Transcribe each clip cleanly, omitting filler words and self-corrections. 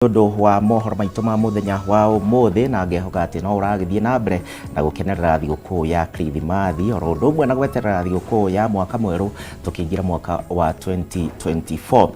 Ndodo wa mohoro maitu ma muthenya wa umuthi na ngehoka ati no uragithie na mbere na gukenerera thigũkũ ya Kirithimathi oro ũndũ ũmwe na gweterera thigũkũ ya mwaka mwerũ tukiingira mwaka wa 2024.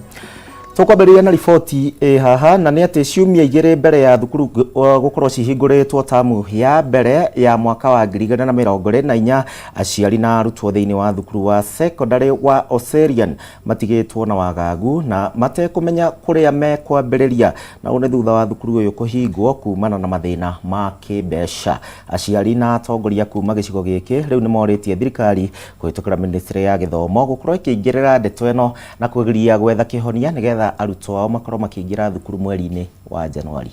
Tukwambĩrĩria na riboti haha na nĩ atĩ ciumia igĩrĩ mbere ya thukuru gũkorwo cihingũrĩtwo tamu ya mbere ya mwaka wa 2024 aciari na arutwo thĩinĩ wa thukuru wa secondary wa Oserian matigĩtwo na wagagu na matekũmenya kũrĩa mekwambĩrĩria na ũne thutha wa thukuru ũyũ kũhingwo kumana na mathĩna ma kĩmbeca. Aciari na atongoria kuma gĩcigo gĩkĩ rĩu nĩ morĩtie thirikari kũhĩtũkĩra ministry ya gĩthomo gũkorwo ĩkĩingĩrĩra ndeto ĩno na kũgeria gwetha kĩhonia nĩgetha arutwo ao makorwo makĩingĩra thukuru mweri-inĩ wa Januari.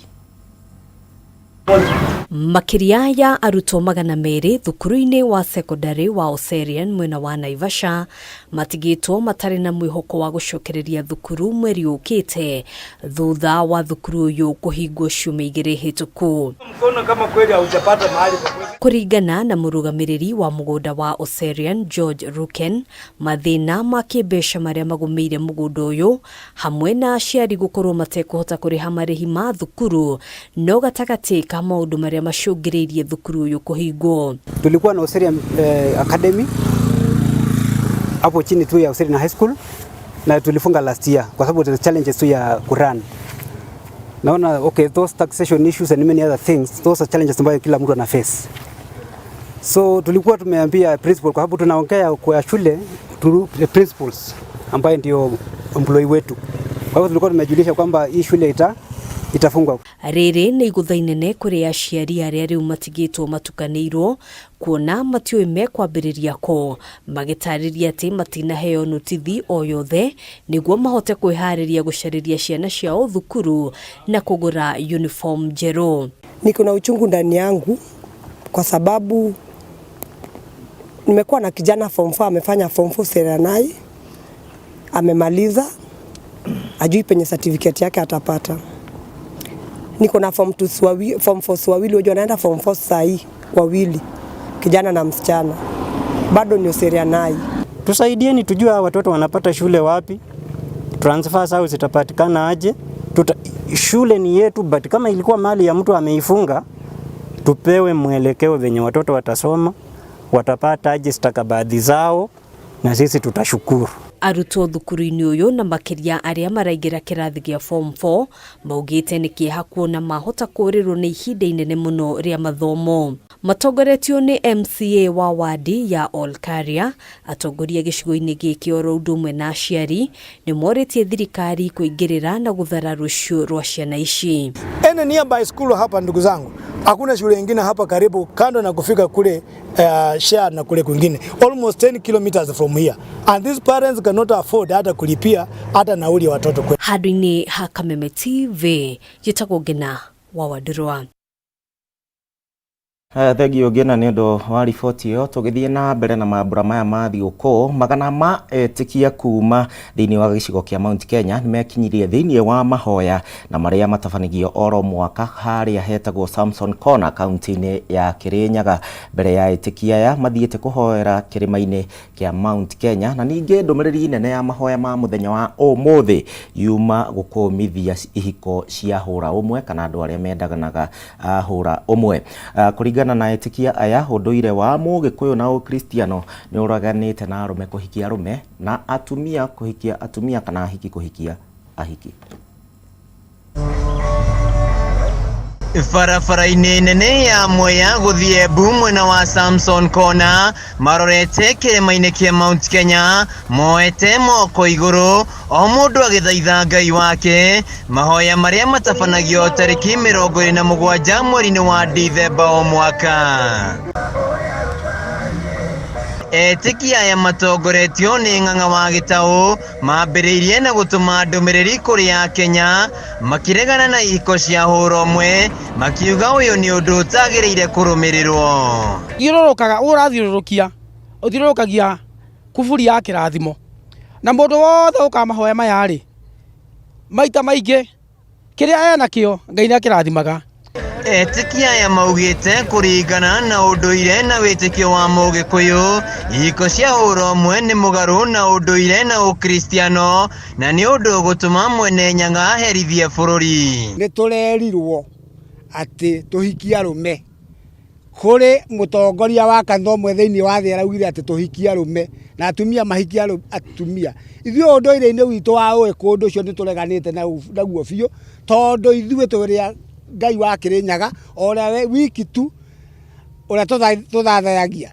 Makiria ya arutwo 200 thukuru-inĩ wa secondary wa Oserian mwena wa Naivasha matigĩtwo matarĩ na mwĩhoko wa gũcokereria thukuru mweri ũkĩte thutha wa thukuru ũyũ kũhingwo ciumia igĩrĩ hĩtũku. Kũringana na mũrũgamĩrĩri wa mũgũnda wa Oserian George Ruken, mathĩna ma kĩmbeca marĩa magũmĩire mũgũnda ũyũ hamwe na aciari gũkorwo matekũhota kũrĩha marĩhi ma thukuru no gatagatĩ ka maũndũ marĩa macũngĩrĩirie thukuru ũyũ kũhingwo. Tulikuwa na Oserian Academy hapo chini tu ya Oserian High School na tulifunga last year kwa sababu the challenges tu ya kurun. Naona okay, those taxation issues and many other things, those are challenges ambayo kila mtu ana face. So tulikuwa tumeambia principal kwa sababu tunaongea kwa shule tu principals ambaye ndio employee wetu. Kwa hiyo tulikuwa tumejulisha kwamba hii shule itafungwa. Rĩrĩ nĩ igũtha inene kũrĩ aciari arĩa rĩu matigĩtwo matukanĩirwo kuona matiũĩ mekwambĩrĩria kũ, magĩtarĩria atĩ matinaheo notithi o yothe nĩguo mahote kwĩharĩria gũcarĩria ciana ciao thukuru na kũgũra uniform njerũ. Niko na uchungu ndani yangu kwa sababu nimekuwa na kijana form 4 amefanya form 4 Serenai, amemaliza, ajui penye certificate yake atapata. Niko na form 4 wawili wajua naenda form 4 sahi wawili, kijana na msichana, bado ni Serenai. Tusaidieni tujue watoto wanapata shule wapi, transfers au zitapatikana aje. Shule ni yetu, but kama ilikuwa mali ya mtu ameifunga, tupewe mwelekeo venye watoto watasoma, watapata aje stakabadhi zao na sisi tutashukuru. Arutwo thukuru-inĩ ũyũ na makiria arĩa maraingĩra kĩrathi gĩa form 4 maugĩte nĩ kĩeha kuona mahota kũrĩrwo nĩ ihinda inene mũno rĩa mathomo. Matongoretio nĩ MCA wa wadi ya Olkaria, atongoria gĩcigo-inĩ gĩkĩ oro ũndũ ũmwe na aciari nĩ morĩtie thirikari kũingĩrĩra na gũthara rũciũ rwa ciana ici. Any nearby school hapa ndugu zangu, hakuna shule nyingine hapa karibu kando na kufika kule Share na kule kwingine, almost 10 kilometers from here, and these parents cannot afford hata kulipia hata nauli ya watoto kwetu. Handũ-inĩ ha Kameme TV jitagwo Ngina wa Wadurwa. Thegio Ngina nĩ ũndũ wa riboti ĩyo. Tũgĩthiĩ na mbere na mambura maya ma thigũkũ, magana ma etĩkia kuma thĩinĩ wa gĩcigo kĩa Mount Kenya nĩ mekinyirie thĩinĩ wa mahoya na marĩa matabanagio oro mwaka harĩa hetagwo Samson Corner kaunti-inĩ ya Kirinyaga. Mbere ya etĩkia aya mathiĩte kũhoera kĩrĩma-inĩ kĩa Mount Kenya na ningĩ ndũmĩrĩri nene ya mahoya ma mũthenya wa ũmũthĩ yuma gũkũmithia ihiko cia hũra ũmwe kana andũ arĩa mendaganaga hũra ũmwe. Kũringana na etĩkia aya, ũndũire wa Mũgĩkũyũ na Ũkristiano nĩ ũraganĩte na arũme kũhikia arũme na atumia kũhikia atumia kana ahiki kũhikia ahiki. Barabara-inĩ nene ya Mwea gũthiĩ Embu mwena wa Samson Corner marorete kĩrĩma-inĩ kĩa Mount Kenya moete moko igũrũ, o mũndũ agĩthaitha Ngai wake mahoya marĩa matabanagio tarĩki 27 mweri-inĩ wa Dithemba o mwaka. Etĩkia aya matongoretio nĩ Ng'ang'a wa Gĩtaũ mambĩrĩirie na gũtũma ndũmĩrĩri kũrĩ Kenya makĩregana na ihiko cia hũra ũmwe, makiuga ũyũ nĩ ũndũ ũtagĩrĩire kũrũmĩrĩrwo. Thiũrũrũkaga ũrathiũrũrũkia ũthiũrũrũkagia kuburi ya kĩrathimo na mũndũ wothe ũkamahoya maya rĩ maita maingĩ kĩrĩa ena kĩo Ngai nĩ akĩrathimaga. Etikia ya maugite kuringana na unduire na witikio wa Mugikuyu iko cia uromwe ni mugaru na unduire na ukristiano na ni undu gutuma mwene Nyaga herithie bururi. Ni turerirwo ati tuhikia rume kuri mutongoria wa kanitha mwe thiini wa thĩ araugire ati tuhikia rume na atumia mahikia atumia. Ithuĩ ũndũire-inĩ witũ wa ũndũ ũcio nĩ tũreganĩte naguo biũ tondũ ithuĩ tũrĩa Ngai wa Kirinyaga ũrĩa wiki tu ũrĩa tũthathayagia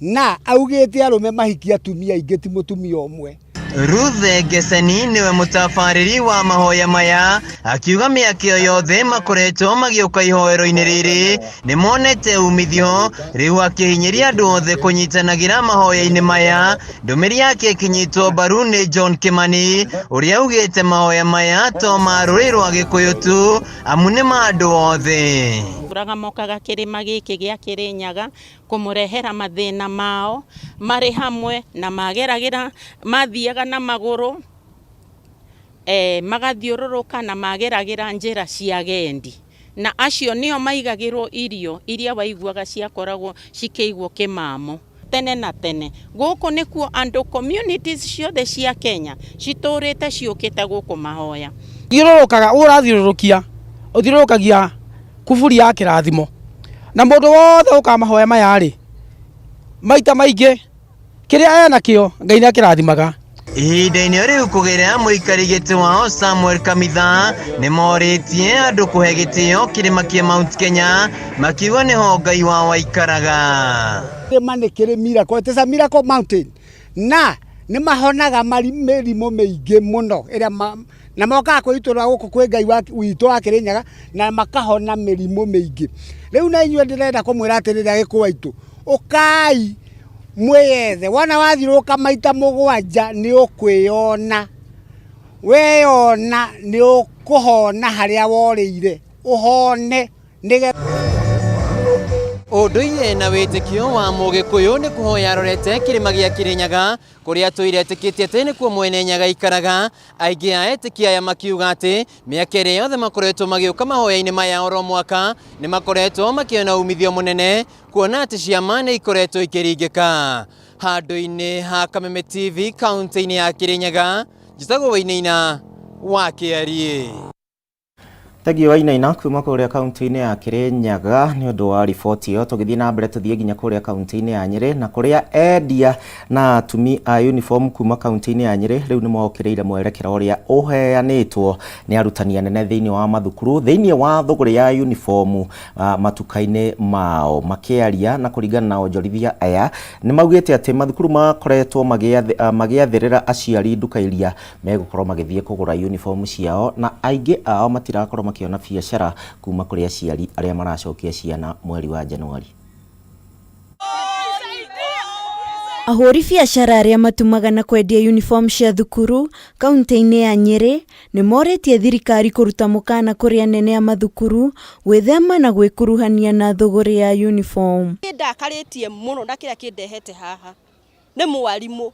na augĩte arume mahikia atumia ingĩ ti mũtumia ũmwe. Ruth Geseni niwe mutabariri wa mahoya maya akiuga mĩaka yothe makoretwo magĩũka ihoero-inĩ rĩrĩ nĩ monete umithio rĩu akĩhinyiria andũ othe kũnyitanagira mahoya-inĩ maya. Ndũmĩrĩri yake ĩkinyitwo mbaru nĩ John Kimani ũrĩa augĩte mahoya maya to ma rũrĩrĩ rwa Gĩkũyũ tu amu nĩ ma andũ othe. Mburaga mokaga kĩrĩma gĩkĩ gĩa Kirinyaga kumurehera mathĩna mao marĩ hamwe na mageragĩra mathiaga na magũrũ magathiũrũrũka na mageragĩra njĩra cia gendi na acio nĩo maigagĩrwo irio iria waiguaga ciakoragwo cikĩigwo kĩmamo tene na tene. Gũkũ nĩkuo andũ communities ciothe cia Kenya citũrĩte ciũkĩte gũkũ mahoya. Thiũrũrũkaga ũrathiũrũrũkia ũthiũrũrũkagia kuburi ya kĩrathimo na mũndũ wothe ũkamahoya maya rĩ maita maingĩ kĩrĩa nakĩo Ngai nĩ akĩrathimaga. Ihinda-inĩ rĩu kũgerera mũikari gĩtĩ wao Samuel Kamitha nĩ morĩtie andũ kũhe gĩtĩo kĩrĩma kĩa Mount Kenya makiuga nĩho Ngai wao aikaraga. Kĩrĩma nĩ kĩrĩ miracle, it is a miracle mountain na nĩ mahonaga mĩrimũ mĩingĩ mũno ĩrĩa na mokaga kwĩitũra gũkũ kwĩ Ngai witũ wa Kirinyaga na makahona mĩrimũ mĩingĩ. Rĩu na inyuĩ ndĩrenda kũmwĩra atĩrĩrĩ Gĩkũyũ aitũ ũkai mwĩyethe wona wathiũrũrũka maita mũgwanja nĩ ũkwĩona weyona nĩ ũkũhona harĩa worĩire ũhone nĩgetha. Ũndũire na wĩtĩkio wa Mũgĩkũyũ nĩ kũhoya arorete kĩrĩma gĩa Kirinyaga kũrĩa atũire etĩkĩtie atĩ nĩkuo mwene Nyaga aikaraga. Aingĩ a etĩkia aya makiuga atĩ mĩaka ĩrĩa yothe makoretwo magĩũka mahoya-inĩ maya oro mwaka nĩ makoretwo makĩona umithio mũnene kuona atĩ ciama nĩ ikoretwo ikĩringĩka. Handũ-inĩ ha Kameme TV kaunti-inĩ ya Kirinyaga, njĩtagwo Wainaina wa Kĩarie. Tagi Wainaina kuma kũrĩa kaunti-inĩ ya Kirinyaga nĩ ũndũ wa riboti ĩyo. Tũgĩthiĩ na mbere tũthiĩ nginya kũrĩa kaunti-inĩ ya Nyĩrĩ na kũrĩa endia na atumi a uniform kuma kaunti-inĩ ya Nyĩrĩ rĩu nĩ mokĩrĩire mwerekero ũrĩa ũheanĩtwo nĩ arutani anene thĩinĩ wa mathukuru thĩinĩ wa thũgũrĩ ya uniform matuka-inĩ mao. Makĩaria na kũringana na onjorithia aya nĩ maugĩte atĩ mathukuru makoretwo magĩathĩrĩra aciari nduka iria megũkorwo magĩthiĩ kũgũra uniform ciao na aingĩ ao matirakorwo makiona biacara kuma kũrĩ aciari arĩa maracokia ciana mweri wa Januari. Ahũri biacara arĩa matumaga na kwendia uniform cia thukuru kaunti-inĩ ya Nyĩrĩ nĩ morĩtie thirikari kũruta mũkana kũrĩ anene a mathukuru gwĩthema na gwĩkuruhania na thũgũrĩ ya uniform. Ndakarĩtie mũno na kĩrĩa kĩndehete haha nĩ mwarimũ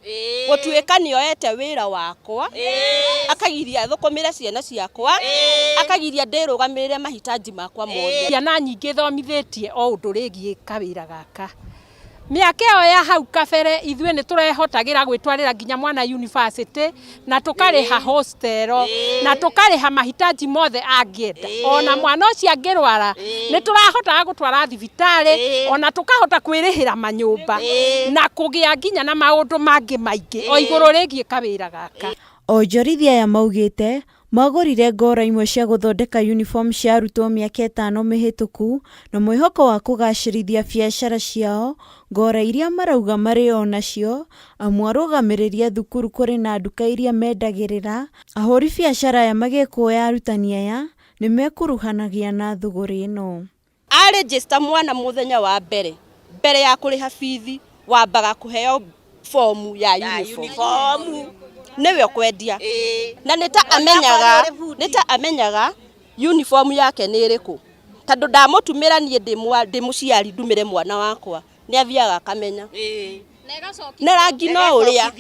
gũtuĩka nĩoete wĩra wakwa akagiria thũkũmĩre ciana ciakwa akagiria ndĩrũgamĩrĩre mahitaji makwa mothe. Ciana nyingĩ thomithĩtie o ũndũ rĩgiĩ kawĩra gaka. Mĩaka ĩyo ya hau kabere ithuĩ nĩ tũrehotagĩra gwĩtwarĩra nginya mwana university na tũkarĩha hostel na tũkarĩha mahitaji mothe angĩenda. Ona mwana ũcio angĩrwara nĩ tũrahotaga gũtwara thibitarĩ ona tũkahota kwĩrĩhĩra manyũmba na kũgĩa nginya na maũndũ mangĩ maingĩ o igũrũ rĩgiĩ kawĩra gaka. Onjorithia aya maugĩte magũrire ngora imwe cia gũthondeka uniform cia arutwo mĩaka 5 mĩhĩtũku na mwĩhoko wa kũgacĩrithia biacara ciao. Ngora iria marauga marĩ o nacio amu arũgamĩrĩria thukuru kũrĩ na nduka iria mendagĩrĩra. Ahũri biacara aya magĩkũoya arutani aya nĩ mekuruhanagia na thũgũrĩ ĩno. Arĩgĩsta mwana mũthenya wa mbere ya kũrĩha bithi wambaga kũheo fomu ya uniform nĩwe kwendia na nĩta amenyaga uniform yake nĩ ĩrĩkũ tondũ ndamũtumĩra niĩ ndĩ mũciari ndumĩre mwana wakwa nĩ athiaga akamenya na rangi no ũrĩa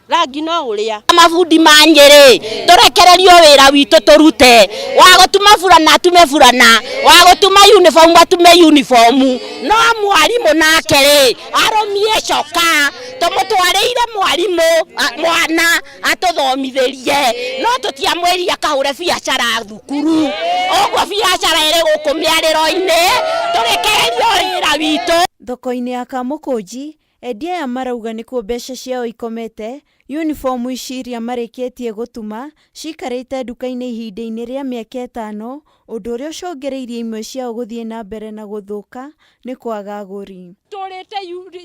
rangi no uria mabundi manyere turekererio wira witu turute wa gutuma burana tume burana wa gutuma uniform atume uniform no mwarimu nake ri aromie coka tumutwareire mwarimu mwana atuthomithirie no tutiamweri akahure biacara thukuru ogwo biacara iri guku miariro-ini turekererio wira witu. Thoko-ini ya Kamukunji endia ya marauga nikuo mbeca ciao ikomete, uniform ici iria marikitie gutuma cikarite nduka-ini ihinda-ini ria miaka 5, undu uria ucungereirie imwe ciao guthie na mbere na guthuka ni kwaga aguri. Turite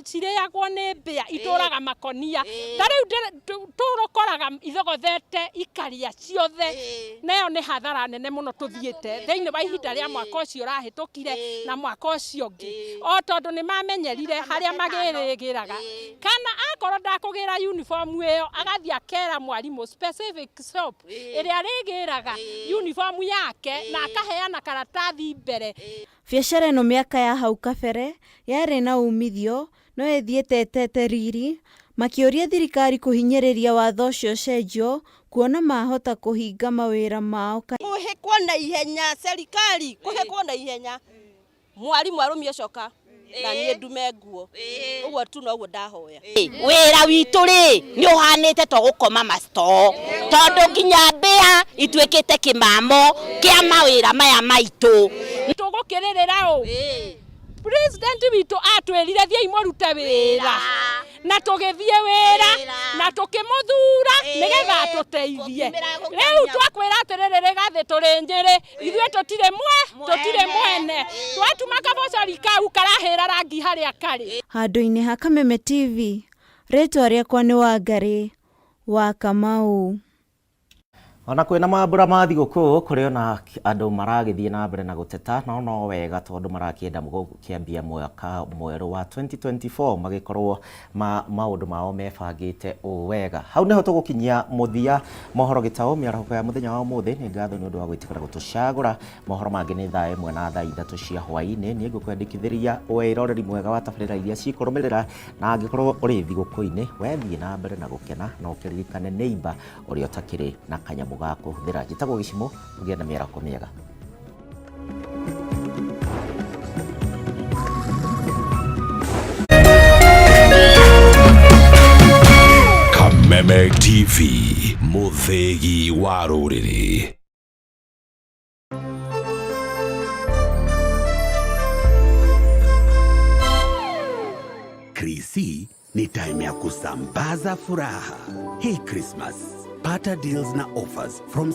cireagwo ni mbia ituraga makonia tariu turokoraga ithogothete ikaria ciothe nayo ni hathara nene muno tuthiite thiini wa ihinda ria mwaka ucio rahitukire na mwaka ucio ngi o tondu ni mamenyerire haria magirigiraga kana akorwo ndakugira uniform iyo agathi akera mwarimu specific shop iria rigiraga uniform yake na akaheana karatathi mbere. Biacara ino miaka ya hau kabere yari na umithio no ethiete eteteriri makiuria thirikari kuhinyiriria watho ucio cenjio kuona mahota kuhinga mawira mao. Kuhikwo na ihenya serikali kuhikwo na ihenya mwarimu arumie coka na nie ndume nguo uguo tu no guo ndahoya. Wira witu ri ni uhanite to gukoma masto tondu nginya mbia itwikite kimamo kia mawira maya maitu tugukirira u president witu atwirire thie imurute wira na tugithie wira na tukimuthura nigetha atuteithie riu twakwira atiriri gathi turi Njiri ithue tutire mwene twatuma kabocari kau karahira rangi haria kari. Handu-ini ha Kameme TV ritwa riakwa ni Wangari wa Kamau. Ona kwina mambura ma thiguku kuri ona andu maragithie na mbere na guteta no wega tondu marakienda kiambia mwaka mweru wa 2024 magikorwo maundu mao mebangite wega. Hau neho tugukinyia muthia mohoro gitao miarahoko ya muthenya wa muthi. Ni ngatho ni undu wa gwitikira gutucagura mohoro mangi ni thaa 1 na thaa 3 cia hwaini. Ni ngukwendikithiria wiroreri mwega wa tabarira iria cikurumirira na angikorwo uri thiguku-ini wethie na mbere na gukena na ukiririkane neighbor uria utakiri na kanyamu ga kuhuthira. Njitagwo Gicimo, mugie na mĩarako mĩega. Kameme TV, muthegi wa rũrĩrĩ. Krisi ni time ya kusambaza furaha. Hii Christmas pata deals na offers from